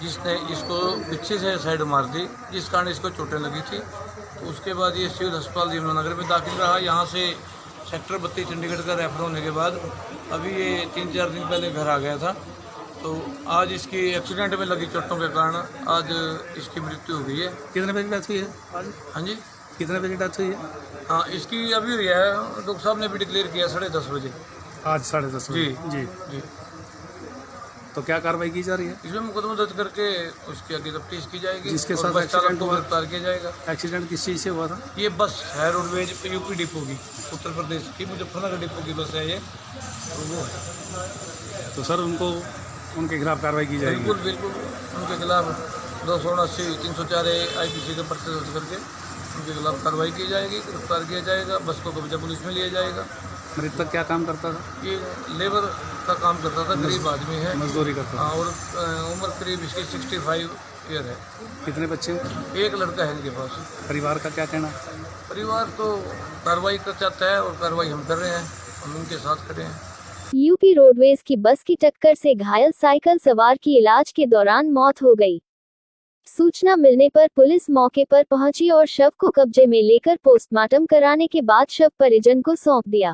Speaker 2: जिसने इसको पीछे से साइड मार दी, जिस कारण इसको चोटें लगी थी। तो उसके बाद ये सिविल अस्पताल यमुनानगर में दाखिल रहा। यहाँ से सेक्टर 32 चंडीगढ़ का रेफर होने के बाद अभी ये 3-4 दिन पहले घर आ गया था। तो आज इसकी एक्सीडेंट में लगी चोटों के कारण आज इसकी मृत्यु हो गई है।
Speaker 3: कितने बजे डेथ हुई है आज?
Speaker 2: हाँ जी,
Speaker 3: कितने बजे डेथ हुई है?
Speaker 2: हाँ इसकी अभी हुई है, डॉक्टर साहब ने भी डिक्लेयर किया 10:30 बजे।
Speaker 3: आज 10:30 बजे। जी।
Speaker 2: जी,
Speaker 3: तो क्या कार्रवाई की जा रही है?
Speaker 2: इसमें मुकदमा दर्ज करके उसकी आगे तफ्तीश की जाएगी।
Speaker 3: जिसके
Speaker 2: और
Speaker 3: साथ
Speaker 2: बस चालक
Speaker 3: एक्सीडेंट
Speaker 2: को
Speaker 3: हुआ?
Speaker 2: गिरफ्तार किया जाएगा।
Speaker 3: एक्सीडेंट किस चीज़ से हुआ था?
Speaker 2: ये बस है रोडवेज पे यूपी डिपो की, उत्तर प्रदेश की मुजफ्फरनगर डिपो की बस है ये, तो वो है।
Speaker 3: तो सर उनके खिलाफ कार्रवाई की जाएगी?
Speaker 2: बिल्कुल बिल्कुल, उनके खिलाफ 279 304 IPC के पर्चे दर्ज करके उनके खिलाफ कार्रवाई की जाएगी, गिरफ्तार किया जाएगा, बस को कब्जा पुलिस में लिया जाएगा।
Speaker 3: मृतक क्या काम करता था?
Speaker 2: ये लेबर का काम करता था, गरीब आदमी है।
Speaker 3: मजदूरी करता
Speaker 2: हाँ, और उम्र करीब इसकी 65 ईयर है।
Speaker 3: था। कितने बच्चे हैं?
Speaker 2: एक लड़का है इनके पास।
Speaker 3: परिवार का क्या कहना?
Speaker 2: परिवार तो कार्रवाई कर चाहता है और कार्रवाई हम कर रहे हैं, हम उनके साथ खड़े हैं।
Speaker 1: यूपी रोडवेज की बस की टक्कर से घायल साइकिल सवार की इलाज के दौरान मौत हो गई। सूचना मिलने पर पुलिस मौके पर पहुंची और शव को कब्जे में लेकर पोस्टमार्टम कराने के बाद शव परिजन को सौंप दिया।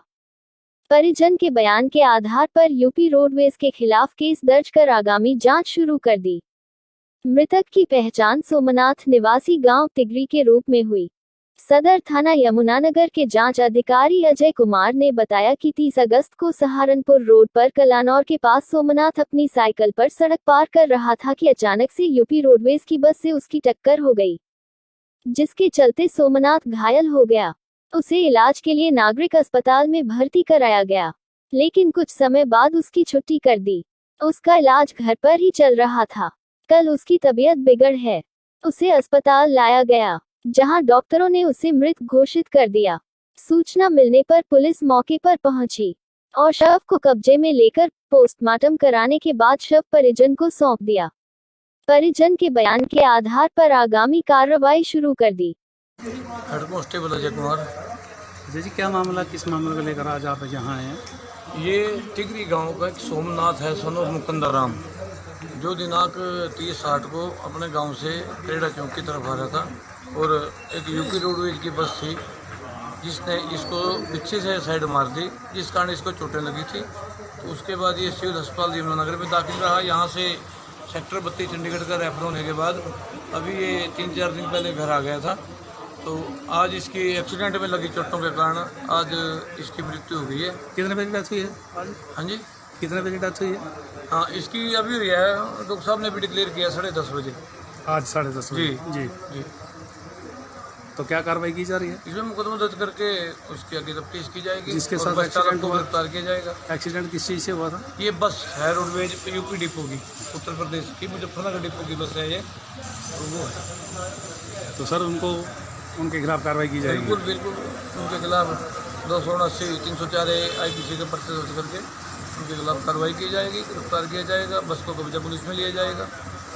Speaker 1: परिजन के बयान के आधार पर यूपी रोडवेज के खिलाफ केस दर्ज कर आगामी जांच शुरू कर दी। मृतक की पहचान सोमनाथ निवासी गांव तिगरी के रूप में हुई। सदर थाना यमुनानगर के जांच अधिकारी अजय कुमार ने बताया कि 30 अगस्त को सहारनपुर रोड पर कलानौर के पास सोमनाथ अपनी साइकिल पर सड़क पार कर रहा था कि अचानक से यूपी रोडवेज की बस से उसकी टक्कर हो गई, जिसके चलते सोमनाथ घायल हो गया। उसे इलाज के लिए नागरिक अस्पताल में भर्ती कराया गया, लेकिन कुछ समय बाद उसकी छुट्टी कर दी। उसका इलाज घर पर ही चल रहा था। कल उसकी तबीयत बिगड़ है, उसे अस्पताल लाया गया, जहां डॉक्टरों ने उसे मृत घोषित कर दिया। सूचना मिलने पर पुलिस मौके पर पहुंची और शव को कब्जे में लेकर पोस्टमार्टम कराने के बाद शव परिजन को सौंप दिया। परिजन के बयान के आधार पर आगामी कार्रवाई शुरू कर दी।
Speaker 2: Head constable Ajay Kumar.
Speaker 3: अजय जी, क्या मामला, किस मामले को लेकर आज आप यहाँ आए हैं?
Speaker 2: ये टिगरी गांव का एक सोमनाथ है, सन ऑफ मुकंदराम, जो दिनांक 30/8 को अपने गांव से क्रेडा चौक की तरफ आ रहा था और एक यूपी रोडवेज की बस थी जिसने इसको पीछे से साइड मार दी, जिस कारण इसको चोटें लगी थी। तो उसके बाद ये सिविल अस्पताल यमुनानगर में दाखिल रहा। यहाँ से सेक्टर 32 चंडीगढ़ का रेफर होने के बाद अभी ये 3-4 दिन पहले घर आ गया था। तो आज इसकी एक्सीडेंट में लगी चोटों के कारण आज इसकी मृत्यु हो गई है।
Speaker 3: कितने बजे डेथ हुई है आज?
Speaker 2: हाँ जी,
Speaker 3: कितने बजे डेथ हुई है?
Speaker 2: हाँ इसकी अभी हुई है, डॉक्टर साहब ने भी डिक्लेयर किया 10:30 बजे।
Speaker 3: आज 10:30 बजे। जी।
Speaker 2: जी,
Speaker 3: तो क्या कार्रवाई की जा रही है?
Speaker 2: इसमें मुकदमा दर्ज करके उसकी आगे तफ्तीश की जाएगी।
Speaker 3: जिसके
Speaker 2: और
Speaker 3: साथ
Speaker 2: बस चालक
Speaker 3: एक्सीडेंट
Speaker 2: को
Speaker 3: हुआ?
Speaker 2: गिरफ्तार किया जाएगा।
Speaker 3: एक्सीडेंट किस चीज़ से हुआ था?
Speaker 2: ये बस है रोडवेज पे यूपी डिपो की, उत्तर प्रदेश की मुजफ्फरनगर डिपो की बस है ये, तो वो है।
Speaker 3: तो सर उनके खिलाफ कार्रवाई की जाएगी?
Speaker 2: बिल्कुल बिल्कुल, उनके खिलाफ 279 304 IPC के पर्चे दर्ज करके उनके खिलाफ कार्रवाई की जाएगी, गिरफ्तार किया जाएगा, बस को कब्जा पुलिस में लिया जाएगा।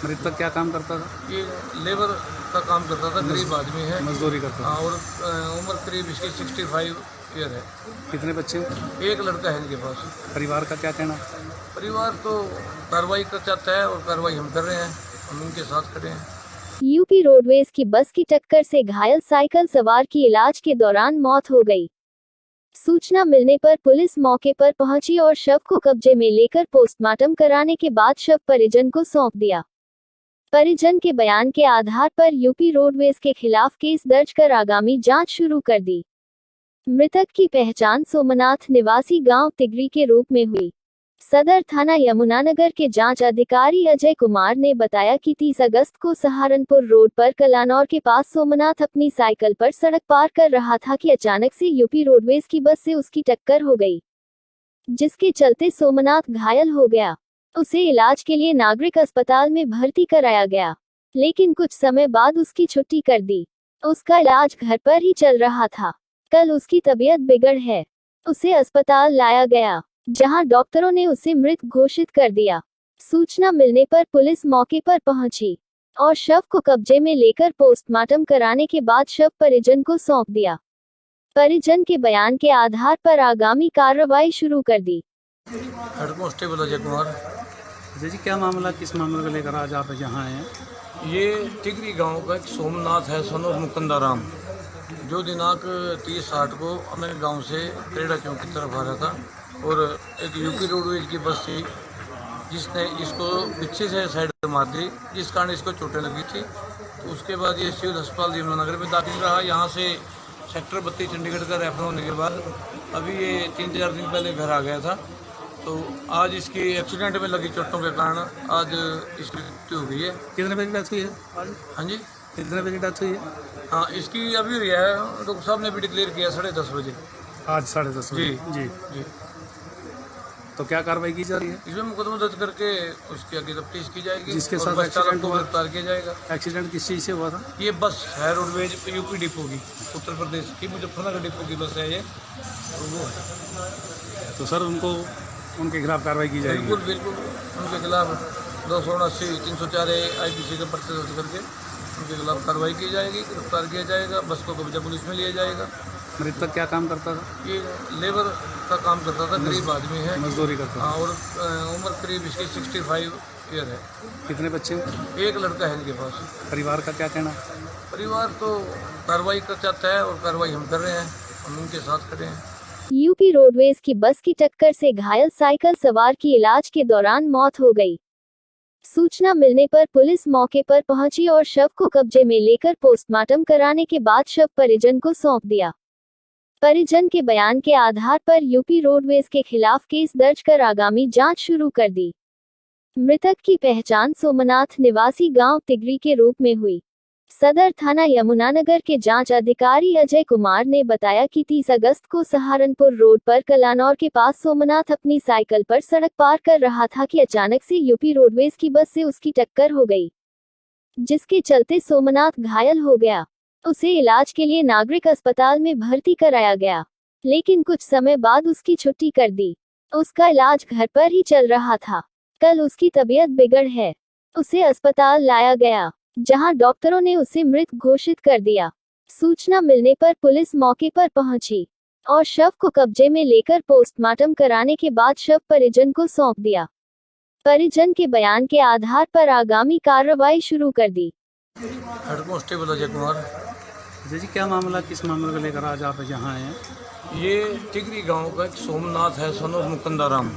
Speaker 3: मृतक क्या काम करता था?
Speaker 2: ये लेबर का काम करता था, गरीब आदमी है।
Speaker 3: मजदूरी करता था।
Speaker 2: हाँ, और उम्र करीब इसकी 65 ईयर है।
Speaker 3: कितने बच्चे हैं?
Speaker 2: एक लड़का है इनके पास।
Speaker 3: परिवार का क्या कहना?
Speaker 2: परिवार तो कार्रवाई कर चाहता है और कार्रवाई हम कर रहे हैं, हम उनके साथ खड़े हैं।
Speaker 1: यूपी रोडवेज की बस की टक्कर से घायल साइकिल सवार की इलाज के दौरान मौत हो गई। सूचना मिलने पर पुलिस मौके पर पहुंची और शव को कब्जे में लेकर पोस्टमार्टम कराने के बाद शव परिजन को सौंप दिया। परिजन के बयान के आधार पर यूपी रोडवेज के खिलाफ केस दर्ज कर आगामी जांच शुरू कर दी। मृतक की पहचान सोमनाथ निवासी गांव तिगरी के रूप में हुई। सदर थाना यमुनानगर के जांच अधिकारी अजय कुमार ने बताया कि 30 अगस्त को सहारनपुर रोड पर कलानौर के पास सोमनाथ अपनी साइकिल पर सड़क पार कर रहा था कि अचानक से यूपी रोडवेज की बस से उसकी टक्कर हो गई, जिसके चलते सोमनाथ घायल हो गया। उसे इलाज के लिए नागरिक अस्पताल में भर्ती कराया गया, लेकिन कुछ समय बाद उसकी छुट्टी कर दी। उसका इलाज घर पर ही चल रहा था। कल उसकी तबीयत बिगड़ है, उसे अस्पताल लाया गया, जहां डॉक्टरों ने उसे मृत घोषित कर दिया। सूचना मिलने पर पुलिस मौके पर पहुंची और शव को कब्जे में लेकर पोस्टमार्टम कराने के बाद शव परिजन को सौंप दिया। परिजन के बयान के आधार पर आगामी कार्रवाई शुरू कर दी।
Speaker 2: Head constable Ajay Kumar.
Speaker 3: अजय जी, क्या मामला, किस मामले को लेकर आज आप यहाँ आए हैं?
Speaker 2: ये टिगरी गांव का एक सोमनाथ है, सन ऑफ मुकंदराम, जो दिनांक 30/8 को अपने गांव से क्रेडा चौक की तरफ आ रहा था और एक यूपी रोडवेज की बस थी जिसने इसको पीछे से साइड मार दी, जिस कारण इसको चोटें लगी थी। तो उसके बाद ये सिविल अस्पताल यमुनानगर में दाखिल रहा। यहाँ से सेक्टर 32 चंडीगढ़ का रेफर होने के बाद अभी ये 3-4 दिन पहले घर आ गया था। तो आज इसकी एक्सीडेंट में लगी चोटों के कारण आज इसकी मृत्यु हो गई है।
Speaker 3: कितने बजे डेथ हुई है आज?
Speaker 2: हाँ जी,
Speaker 3: कितने बजे डेथ हुई है?
Speaker 2: हाँ इसकी अभी हुई है, डॉक्टर साहब ने भी डिक्लेयर किया 10:30 बजे।
Speaker 3: आज 10:30 बजे।
Speaker 2: जी।
Speaker 3: जी। तो क्या कार्रवाई की जा रही है?
Speaker 2: इसमें मुकदमा दर्ज करके उसकी आगे तफ्तीश की जाएगी।
Speaker 3: जिसके
Speaker 2: और
Speaker 3: साथ
Speaker 2: बस चालक
Speaker 3: एक्सीडेंट
Speaker 2: को
Speaker 3: हुआ?
Speaker 2: गिरफ्तार किया जाएगा।
Speaker 3: एक्सीडेंट किस चीज़ से हुआ था?
Speaker 2: ये बस है रोडवेज यूपी डिपो की, उत्तर प्रदेश की मुजफ्फरनगर डिपो की बस है ये। तो वो है।
Speaker 3: तो सर उनको उनके खिलाफ कार्रवाई की जाएगी?
Speaker 2: बिल्कुल बिल्कुल, उनके खिलाफ 279 304 IPC का पर्चा दर्ज करके उनके खिलाफ कार्रवाई की जाएगी, गिरफ्तार किया जाएगा। बस को कब्जा पुलिस में लिया जाएगा।
Speaker 3: मृतक क्या काम करता था?
Speaker 2: ये लेबर का काम करता था, गरीब आदमी है।
Speaker 3: मजदूरी करता
Speaker 2: हाँ,
Speaker 3: था।
Speaker 2: और उम्र करीब इसकी 65 ईयर है।
Speaker 3: कितने बच्चे हैं?
Speaker 2: एक लड़का है इनके पास।
Speaker 3: परिवार का क्या कहना?
Speaker 2: परिवार तो कार्रवाई कर चाहता है और कार्रवाई हम कर रहे हैं, हम उनके साथ खड़े हैं।
Speaker 1: यूपी रोडवेज की बस की टक्कर से घायल साइकिल सवार की इलाज के दौरान मौत हो गई। सूचना मिलने पर पुलिस मौके पर पहुंची और शव को कब्जे में लेकर पोस्टमार्टम कराने के बाद शव परिजन को सौंप दिया। परिजन के बयान के आधार पर यूपी रोडवेज के खिलाफ केस दर्ज कर आगामी जांच शुरू कर दी। मृतक की पहचान सोमनाथ निवासी गांव तिगरी के रूप में हुई। सदर थाना यमुनानगर के जांच अधिकारी अजय कुमार ने बताया कि 30 अगस्त को सहारनपुर रोड पर कलानौर के पास सोमनाथ अपनी साइकिल पर सड़क पार कर रहा था कि अचानक से यूपी रोडवेज की बस से उसकी टक्कर हो गई, जिसके चलते सोमनाथ घायल हो गया। उसे इलाज के लिए नागरिक अस्पताल में भर्ती कराया गया, लेकिन कुछ समय बाद उसकी छुट्टी कर दी। उसका इलाज घर पर ही चल रहा था। कल उसकी तबीयत बिगड़ है, उसे अस्पताल लाया गया, जहां डॉक्टरों ने उसे मृत घोषित कर दिया। सूचना मिलने पर पुलिस मौके पर पहुंची और शव को कब्जे में लेकर पोस्टमार्टम कराने के बाद शव परिजन को सौंप दिया। परिजन के बयान के आधार पर आगामी कार्रवाई शुरू कर दी।
Speaker 2: Head constable Ajay Kumar.
Speaker 3: अजय जी, क्या मामला, किस मामले को लेकर आज आप यहाँ आए हैं?
Speaker 2: ये टिगरी गांव का एक सोमनाथ है, सन ऑफ मुकंदाराम,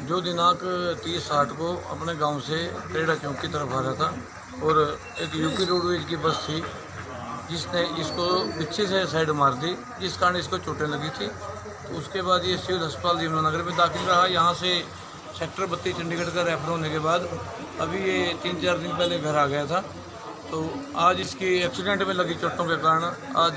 Speaker 2: जो दिनांक 30/8 को अपने गांव से क्रेडा चौक की तरफ आ रहा था। और एक यूपी रोडवेज की बस थी, जिसने इसको पीछे से साइड मार दी, जिस कारण इसको चोटें लगी थी। तो उसके बाद ये सिविल अस्पताल यमुनानगर में दाखिल रहा। यहाँ से सेक्टर 32 चंडीगढ़ का रेफर होने के बाद अभी ये 3-4 दिन पहले घर आ गया था। तो आज इसकी एक्सीडेंट में लगी चोटों के कारण आज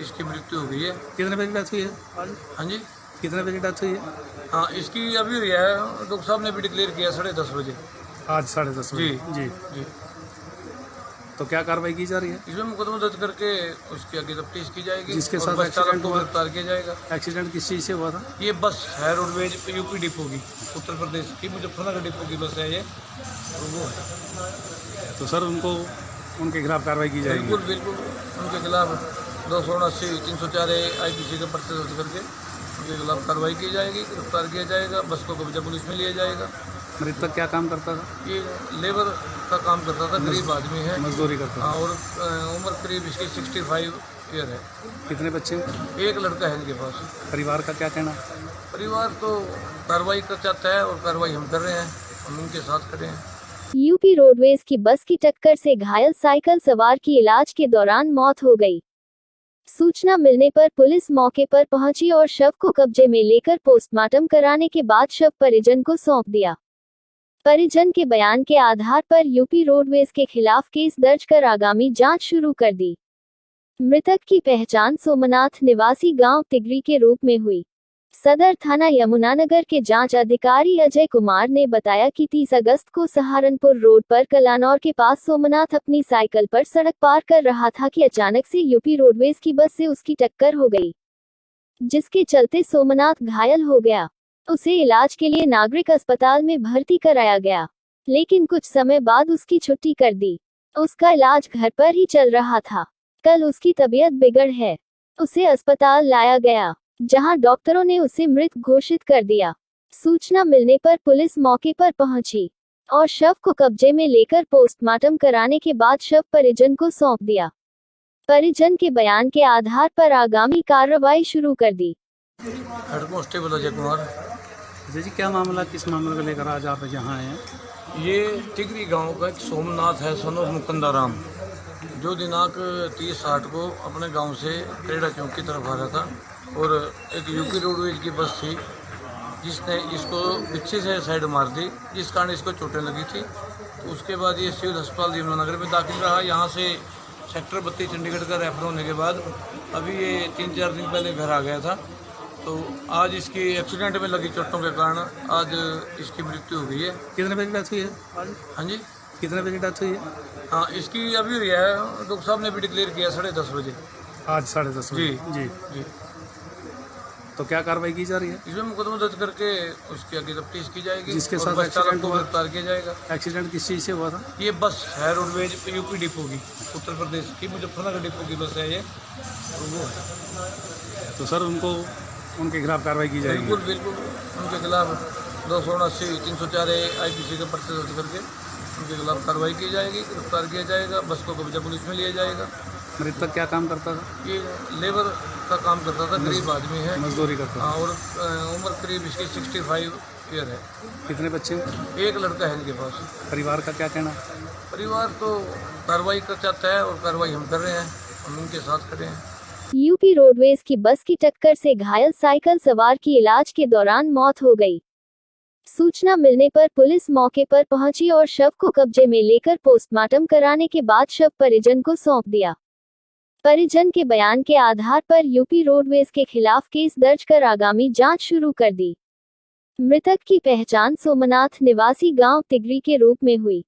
Speaker 2: इसकी मृत्यु हो गई है।
Speaker 3: कितने बजे डेथ हुई है आज?
Speaker 2: हाँ जी,
Speaker 3: कितने बजे डेथ हुई है?
Speaker 2: हाँ इसकी अभी हुई है, डॉक्टर साहब ने भी डिक्लेयर किया 10:30 बजे।
Speaker 3: आज 10:30 बजे।
Speaker 2: जी।
Speaker 3: जी। तो क्या कार्रवाई की जा रही है?
Speaker 2: इसमें मुकदमा दर्ज करके उसकी आगे तफ्तीश की जाएगी।
Speaker 3: जिसके
Speaker 2: और
Speaker 3: साथ
Speaker 2: बस चालक
Speaker 3: एक्सीडेंट
Speaker 2: को
Speaker 3: हुआ?
Speaker 2: गिरफ्तार किया जाएगा।
Speaker 3: एक्सीडेंट किस चीज़ से हुआ था?
Speaker 2: ये बस है रोडवेज यूपी डिपो की, उत्तर प्रदेश की मुजफ्फरनगर डिपो की बस है ये। तो वो है।
Speaker 3: तो सर उनको उनके खिलाफ कार्रवाई की जाएगी?
Speaker 2: बिल्कुल बिल्कुल, उनके खिलाफ 279 304 IPC का पर्चा दर्ज करके उनके खिलाफ कार्रवाई की जाएगी, गिरफ्तार किया जाएगा। बस को कब्जा पुलिस में लिया जाएगा।
Speaker 3: मृतक क्या काम करता था?
Speaker 2: ये लेबर का काम करता था, गरीब आदमी है।
Speaker 3: मजदूरी करता
Speaker 2: हाँ, और उम्र करीब इसकी 65 ईयर है।
Speaker 3: था। कितने बच्चे हैं?
Speaker 2: एक लड़का है इनके पास।
Speaker 3: परिवार का क्या कहना?
Speaker 2: परिवार तो कार्रवाई कर चाहता है और कार्रवाई हम कर रहे हैं, हम उनके साथ खड़े हैं।
Speaker 1: यूपी रोडवेज की बस की टक्कर से घायल साइकिल सवार की इलाज के दौरान मौत हो गई। सूचना मिलने पर पुलिस मौके पर पहुंची और शव को कब्जे में लेकर पोस्टमार्टम कराने के बाद शव परिजन को सौंप दिया। परिजन के बयान के आधार पर यूपी रोडवेज के खिलाफ केस दर्ज कर आगामी जांच शुरू कर दी। मृतक की पहचान सोमनाथ निवासी गांव तिगरी के रूप में हुई। सदर थाना यमुनानगर के जांच अधिकारी अजय कुमार ने बताया कि 30 अगस्त को सहारनपुर रोड पर कलानौर के पास सोमनाथ अपनी साइकिल पर सड़क पार कर रहा था कि अचानक से यूपी रोडवेज की बस से उसकी टक्कर हो गई, जिसके चलते सोमनाथ घायल हो गया। उसे इलाज के लिए नागरिक अस्पताल में भर्ती कराया गया, लेकिन कुछ समय बाद उसकी छुट्टी कर दी। उसका इलाज घर पर ही चल रहा था। कल उसकी तबीयत बिगड़ है, उसे अस्पताल लाया गया, जहां डॉक्टरों ने उसे मृत घोषित कर दिया। सूचना मिलने पर पुलिस मौके पर पहुंची और शव को कब्जे में लेकर पोस्टमार्टम कराने के बाद शव परिजन को सौंप दिया। परिजन के बयान के आधार पर आगामी कार्रवाई शुरू कर दी।
Speaker 2: Head constable Ajay Kumar.
Speaker 3: जी क्या मामला किस मामले को लेकर आज आप यहाँ आए हैं?
Speaker 2: ये तिगरी गांव का एक सोमनाथ है सन ऑफ मुकंदाराम, जो दिनांक 30/8 को अपने गांव से क्रेडा चौक की तरफ आ रहा था और एक यूपी रोडवेज की बस थी जिसने इसको पीछे से साइड मार दी, जिस कारण इसको चोटें लगी थी। तो उसके बाद ये सिविल अस्पताल यमुनानगर में दाखिल रहा। यहाँ से सेक्टर 32 चंडीगढ़ का रेफर होने के बाद अभी ये 3-4 दिन पहले घर आ गया था। तो आज इसकी एक्सीडेंट में लगी चोटों के कारण आज इसकी मृत्यु हो गई है।
Speaker 3: कितने बजे डेथ हुई है आज?
Speaker 2: हाँ जी,
Speaker 3: कितने बजे डेथ हुई है?
Speaker 2: हाँ इसकी अभी हुई है, डॉक्टर साहब ने भी डिक्लेयर किया 10:30 बजे।
Speaker 3: आज 10:30 बजे।
Speaker 2: जी।
Speaker 3: जी तो क्या कार्रवाई की जा रही है?
Speaker 2: इसमें मुकदमा दर्ज करके उसकी आगे तफ्तीश की जाएगी।
Speaker 3: जिसके
Speaker 2: और
Speaker 3: साथ
Speaker 2: बस चालक
Speaker 3: एक्सीडेंट
Speaker 2: को
Speaker 3: हुआ?
Speaker 2: गिरफ्तार किया जाएगा।
Speaker 3: एक्सीडेंट किस चीज़ से हुआ था?
Speaker 2: ये बस है रोडवेज यूपी डिपो की, उत्तर प्रदेश की मुजफ्फरनगर डिपो की बस है ये, तो वो है।
Speaker 3: तो सर उनके खिलाफ कार्रवाई की जाएगी?
Speaker 2: बिल्कुल बिल्कुल, उनके खिलाफ 279 304 IPC का पर्चा दर्ज करके उनके खिलाफ कार्रवाई की जाएगी, गिरफ्तार किया जाएगा। बस को कब्जा पुलिस में लिया जाएगा।
Speaker 3: मृतक क्या काम करता था?
Speaker 2: ये लेबर का काम करता था, गरीब आदमी है,
Speaker 3: मजदूरी करता था।
Speaker 2: हाँ, और उम्र करीब इसकी 65 ईयर है।
Speaker 3: कितने बच्चे हैं?
Speaker 2: एक लड़का है इनके पास।
Speaker 3: परिवार का क्या कहना?
Speaker 2: परिवार तो कार्रवाई कर चाहता है और कार्रवाई हम कर रहे हैं, हम उनके साथ खड़े हैं।
Speaker 1: यूपी रोडवेज की बस की टक्कर से घायल साइकिल सवार की इलाज के दौरान मौत हो गई। सूचना मिलने पर पुलिस मौके पर पहुंची और शव को कब्जे में लेकर पोस्टमार्टम कराने के बाद शव परिजन को सौंप दिया। परिजन के बयान के आधार पर यूपी रोडवेज के खिलाफ केस दर्ज कर आगामी जांच शुरू कर दी। मृतक की पहचान सोमनाथ निवासी गांव तिगरी के रूप में हुई।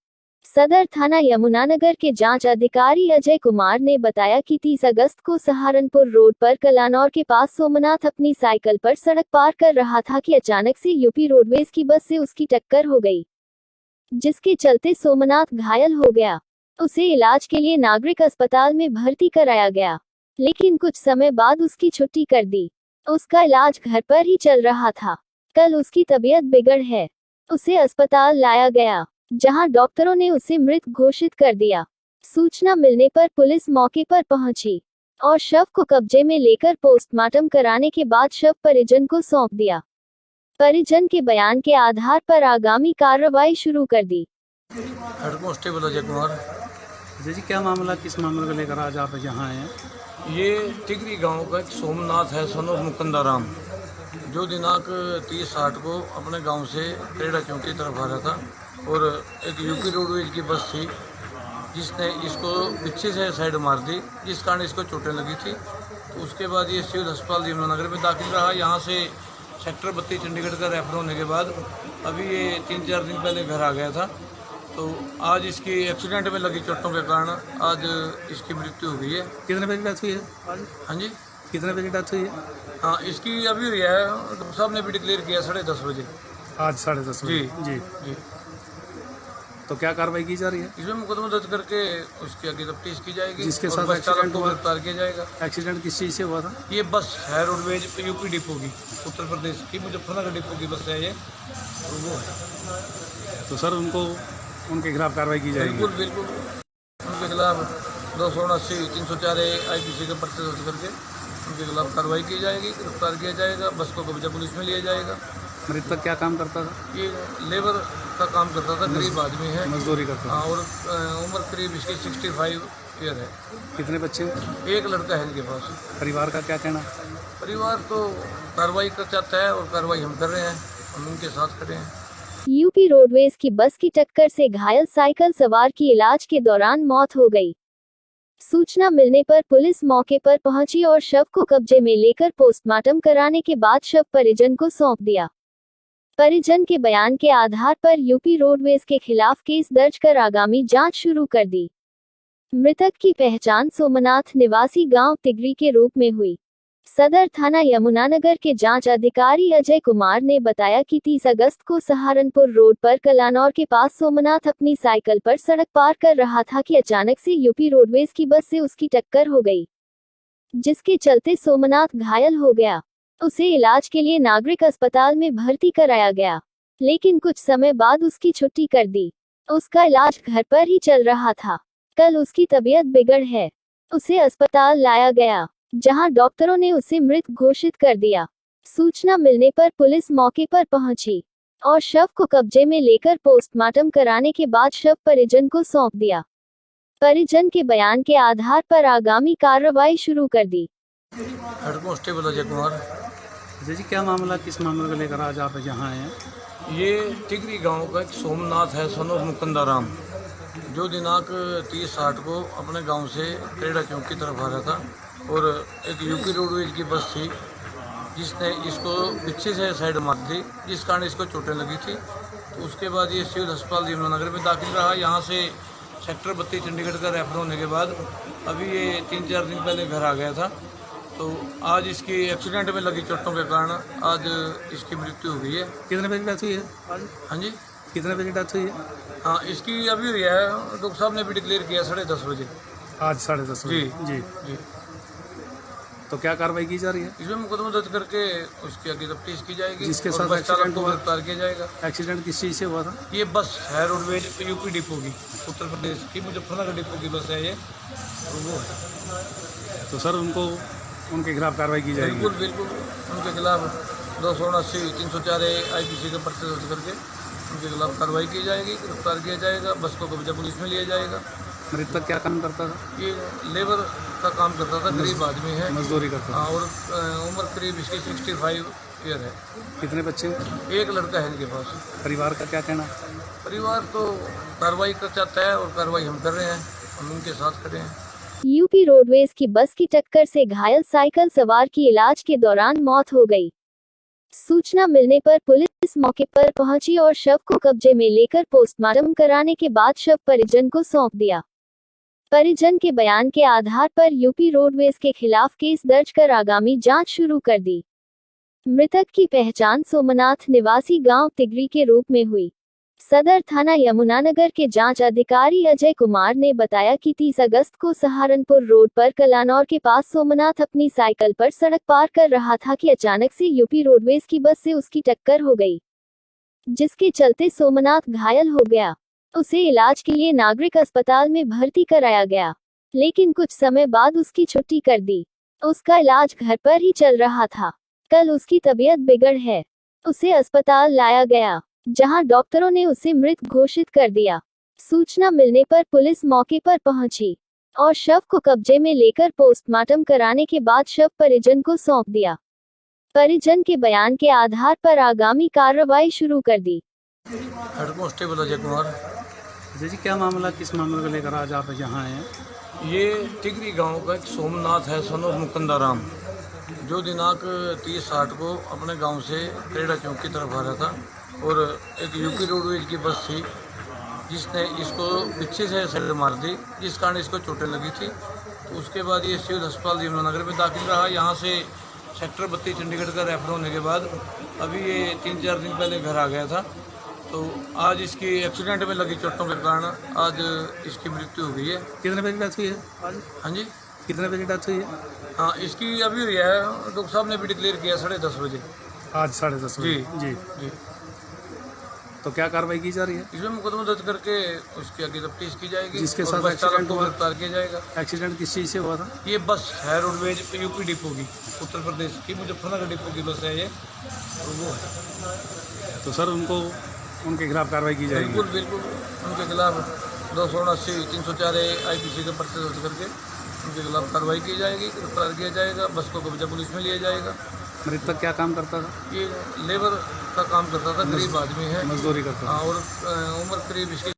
Speaker 1: सदर थाना यमुनानगर के जांच अधिकारी अजय कुमार ने बताया कि 30 अगस्त को सहारनपुर रोड पर कलानौर के पास सोमनाथ अपनी साइकिल पर सड़क पार कर रहा था कि अचानक से यूपी रोडवेज की बस से उसकी टक्कर हो गई, जिसके चलते सोमनाथ घायल हो गया। उसे इलाज के लिए नागरिक अस्पताल में भर्ती कराया गया, लेकिन कुछ समय बाद उसकी छुट्टी कर दी। उसका इलाज घर पर ही चल रहा था। कल उसकी तबीयत बिगड़ है, उसे अस्पताल लाया गया, जहां डॉक्टरों ने उसे मृत घोषित कर दिया। सूचना मिलने पर पुलिस मौके पर पहुंची और शव को कब्जे में लेकर पोस्टमार्टम कराने के बाद शव परिजन को सौंप दिया। परिजन के बयान के आधार पर आगामी कार्रवाई शुरू कर दी।
Speaker 2: Head constable Ajay Kumar.
Speaker 3: जी क्या मामला किस मामले को लेकर आज आप यहाँ आए हैं?
Speaker 2: ये तिगरी गांव का एक सोमनाथ है सन ऑफ मुकंदाराम, जो दिनांक 30/8 को अपने गांव से क्रेडा चौक की तरफ आ रहा था और एक यूपी रोडवेज की बस थी जिसने इसको पीछे से साइड मार दी, जिस कारण इसको चोटें लगी थी। तो उसके बाद ये सिविल अस्पताल यमुनानगर में दाखिल रहा। यहाँ से सेक्टर 32 चंडीगढ़ का रेफर होने के बाद अभी ये 3-4 दिन पहले घर आ गया था। तो आज इसकी एक्सीडेंट में लगी चोटों के कारण आज इसकी मृत्यु हो गई है।
Speaker 3: कितने बजे डेथ हुई है आज?
Speaker 2: हाँ जी,
Speaker 3: कितने बजे डेथ हुई है?
Speaker 2: हाँ इसकी अभी हुई है, डॉक्टर साहब ने भी डिक्लेयर किया 10:30 बजे।
Speaker 3: आज 10:30 बजे।
Speaker 2: जी।
Speaker 3: जी तो क्या कार्रवाई की जा रही है?
Speaker 2: इसमें मुकदमा दर्ज करके उसकी आगे तफ्तीश की जाएगी।
Speaker 3: जिसके
Speaker 2: और
Speaker 3: साथ
Speaker 2: बस चालक
Speaker 3: एक्सीडेंट
Speaker 2: को
Speaker 3: हुआ?
Speaker 2: गिरफ्तार किया जाएगा।
Speaker 3: एक्सीडेंट किस चीज़ से हुआ था?
Speaker 2: ये बस है रोडवेज यूपी डिपो की, उत्तर प्रदेश की मुजफ्फरनगर डिपो की बस है ये, तो वो है।
Speaker 3: तो सर उनके खिलाफ कार्रवाई की जाएगी?
Speaker 2: बिल्कुल बिल्कुल, उनके खिलाफ 279 304 IPC का पर्चा दर्ज करके उनके खिलाफ कार्रवाई की जाएगी, गिरफ्तार किया जाएगा। बस को कब्जा पुलिस में लिया जाएगा।
Speaker 3: मृतक क्या काम करता था?
Speaker 2: ये लेबर का काम करता था, गरीब आदमी है,
Speaker 3: मजदूरी करता था।
Speaker 2: हाँ, और उम्र करीब इसकी 65 ईयर है।
Speaker 3: कितने बच्चे हैं?
Speaker 2: एक लड़का है इनके पास।
Speaker 3: परिवार का क्या कहना?
Speaker 2: परिवार तो कार्रवाई कर चाहता है और कार्रवाई हम कर रहे हैं, हम उनके साथ खड़े हैं।
Speaker 1: यूपी रोडवेज की बस की टक्कर से घायल साइकिल सवार की इलाज के दौरान मौत हो गई। सूचना मिलने पर पुलिस मौके पर पहुंची और शव को कब्जे में लेकर पोस्टमार्टम कराने के बाद शव परिजन को सौंप दिया। परिजन के बयान के आधार पर यूपी रोडवेज के खिलाफ केस दर्ज कर आगामी जांच शुरू कर दी। मृतक की पहचान सोमनाथ निवासी गांव तिगरी के रूप में हुई। सदर थाना यमुनानगर के जांच अधिकारी अजय कुमार ने बताया कि 30 अगस्त को सहारनपुर रोड पर कलानौर के पास सोमनाथ अपनी साइकिल पर सड़क पार कर रहा था कि अचानक से यूपी रोडवेज की बस से उसकी टक्कर हो गई, जिसके चलते सोमनाथ घायल हो गया। उसे इलाज के लिए नागरिक अस्पताल में भर्ती कराया गया, लेकिन कुछ समय बाद उसकी छुट्टी कर दी। उसका इलाज घर पर ही चल रहा था। कल उसकी तबीयत बिगड़ है, उसे अस्पताल लाया गया, जहां डॉक्टरों ने उसे मृत घोषित कर दिया। सूचना मिलने पर पुलिस मौके पर पहुंची और शव को कब्जे में लेकर पोस्टमार्टम कराने के बाद शव परिजन को सौंप दिया। परिजन के बयान के आधार पर आगामी कार्रवाई शुरू कर दी।
Speaker 2: Head constable Ajay Kumar.
Speaker 3: अजय जी, क्या मामला, किस मामले को लेकर आज आप यहाँ आए हैं?
Speaker 2: ये टिगरी गांव का एक सोमनाथ है सन ऑफ मुकुंदाराम, जो दिनांक 30/8 को अपने गांव से क्रेडा चौक की तरफ आ रहा था और एक यूपी रोडवेज की बस थी जिसने इसको पीछे से साइड मार दी, जिस कारण इसको चोटें लगी थी। तो उसके बाद ये सिविल अस्पताल यमुनानगर में दाखिल रहा। यहाँ से सेक्टर 32 चंडीगढ़ का रेफर होने के बाद अभी ये 3-4 दिन पहले घर आ गया था। तो आज इसकी एक्सीडेंट में लगी चोटों के कारण आज इसकी मृत्यु हो गई है।
Speaker 3: कितने बजे डेथ हुई है आज?
Speaker 2: हाँ जी,
Speaker 3: कितने बजे डेथ हुई है?
Speaker 2: हाँ इसकी अभी हुई है, डॉक्टर साहब ने भी डिक्लेयर किया 10:30 बजे।
Speaker 3: आज 10:30 बजे।
Speaker 2: जी।
Speaker 3: जी।
Speaker 2: जी,
Speaker 3: तो क्या कार्रवाई की जा रही है?
Speaker 2: इसमें मुकदमा दर्ज करके उसकी आगे तफ्तीश की जाएगी।
Speaker 3: जिसके
Speaker 2: और
Speaker 3: साथ
Speaker 2: बस चालक
Speaker 3: एक्सीडेंट
Speaker 2: को
Speaker 3: हुआ?
Speaker 2: गिरफ्तार किया जाएगा।
Speaker 3: एक्सीडेंट किस चीज़ से हुआ था?
Speaker 2: ये बस है रोडवेज यूपी डिपो की, उत्तर प्रदेश की मुजफ्फरनगर डिपो की बस है ये, और वो है।
Speaker 3: तो सर उनके खिलाफ कार्रवाई की जाएगी?
Speaker 2: बिल्कुल बिल्कुल, उनके खिलाफ 279, 304 IPC का पर्चा दर्ज करके उनके खिलाफ कार्रवाई की जाएगी, गिरफ्तार किया जाएगा। बस को कब्जा पुलिस में लिया जाएगा।
Speaker 3: मृतक क्या काम करता था?
Speaker 2: ये लेबर का काम करता था, गरीब आदमी है।
Speaker 3: मजदूरी करता
Speaker 2: हाँ, और उम्र करीब इसकी 65 ईयर है।
Speaker 3: था। कितने बच्चे?
Speaker 2: एक लड़का है इनके पास।
Speaker 3: परिवार का क्या कहना?
Speaker 2: परिवार तो कार्रवाई कर चाहता है और कार्रवाई हम कर रहे हैं, हम उनके साथ खड़े हैं।
Speaker 1: यूपी रोडवेज की बस की टक्कर से घायल साइकिल सवार की इलाज के दौरान मौत हो गई। सूचना मिलने पर पुलिस मौके पर पहुंची और शव को कब्जे में लेकर पोस्टमार्टम कराने के बाद शव परिजन को सौंप दिया। परिजन के बयान के आधार पर यूपी रोडवेज के खिलाफ केस दर्ज कर आगामी जांच शुरू कर दी। मृतक की पहचान सोमनाथ निवासी गांव तिगरी के रूप में हुई। सदर थाना यमुनानगर के जांच अधिकारी अजय कुमार ने बताया कि 30 अगस्त को सहारनपुर रोड पर कलानौर के पास सोमनाथ अपनी साइकिल पर सड़क पार कर रहा था कि अचानक से यूपी रोडवेज की बस से उसकी टक्कर हो गई, जिसके चलते सोमनाथ घायल हो गया। उसे इलाज के लिए नागरिक अस्पताल में भर्ती कराया गया, लेकिन कुछ समय बाद उसकी छुट्टी कर दी। उसका इलाज घर पर ही चल रहा था। कल उसकी तबीयत बिगड़ है, उसे अस्पताल लाया गया, जहां डॉक्टरों ने उसे मृत घोषित कर दिया। सूचना मिलने पर पुलिस मौके पर पहुंची और शव को कब्जे में लेकर पोस्टमार्टम कराने के बाद शव परिजन को सौंप दिया। परिजन के बयान के आधार पर आगामी कार्रवाई शुरू कर दी।
Speaker 2: Head constable Ajay Kumar.
Speaker 3: अजय जी, क्या मामला, किस मामले को लेकर आज आप यहाँ आए हैं?
Speaker 2: ये टिगरी गांव का एक सोमनाथ है सन ऑफ मुकुंदाराम, जो दिनांक 30/8 को अपने गांव से क्रेडा चौक की तरफ आ रहा था और एक यूपी रोडवेज की बस थी जिसने इसको पीछे से साइड मार दी, जिस कारण इसको चोटें लगी थी। तो उसके बाद ये सिविल अस्पताल यमुनानगर में दाखिल रहा। यहाँ से सेक्टर 32 चंडीगढ़ का रेफर होने के बाद अभी ये 3-4 दिन पहले घर आ गया था। तो आज इसकी एक्सीडेंट में लगी चोटों के कारण आज इसकी मृत्यु हो गई है।
Speaker 3: कितने बजे डेथ हुई है आज?
Speaker 2: हाँ जी,
Speaker 3: कितने बजे डेथ हुई है?
Speaker 2: हाँ इसकी अभी हुई है, डॉक्टर साहब ने भी डिक्लेयर किया 10:30 बजे।
Speaker 3: आज 10:30 बजे।
Speaker 2: जी।
Speaker 3: जी।
Speaker 2: जी,
Speaker 3: तो क्या कार्रवाई की जा रही है?
Speaker 2: इसमें मुकदमा दर्ज करके उसकी आगे तफ्तीश की जाएगी।
Speaker 3: जिसके
Speaker 2: और
Speaker 3: साथ
Speaker 2: बस चालक
Speaker 3: एक्सीडेंट
Speaker 2: को
Speaker 3: हुआ?
Speaker 2: गिरफ्तार किया जाएगा।
Speaker 3: एक्सीडेंट किस चीज़ से हुआ था?
Speaker 2: ये बस है रोडवेज यूपी डिपो की, उत्तर प्रदेश की मुजफ्फरनगर डिपो की बस है ये, और वो है।
Speaker 3: तो सर उनके खिलाफ कार्रवाई की जाएगी?
Speaker 2: बिल्कुल बिल्कुल, उनके खिलाफ 279, 304 IPC का पर्चा दर्ज करके उनके खिलाफ कार्रवाई की जाएगी, गिरफ्तार किया जाएगा। बस को कब्जा पुलिस में लिया जाएगा।
Speaker 3: मृतक क्या काम करता था?
Speaker 2: ये लेबर का काम करता था, गरीब आदमी है।
Speaker 3: मजदूरी करता था।
Speaker 2: हाँ, और उम्र करीब इसकी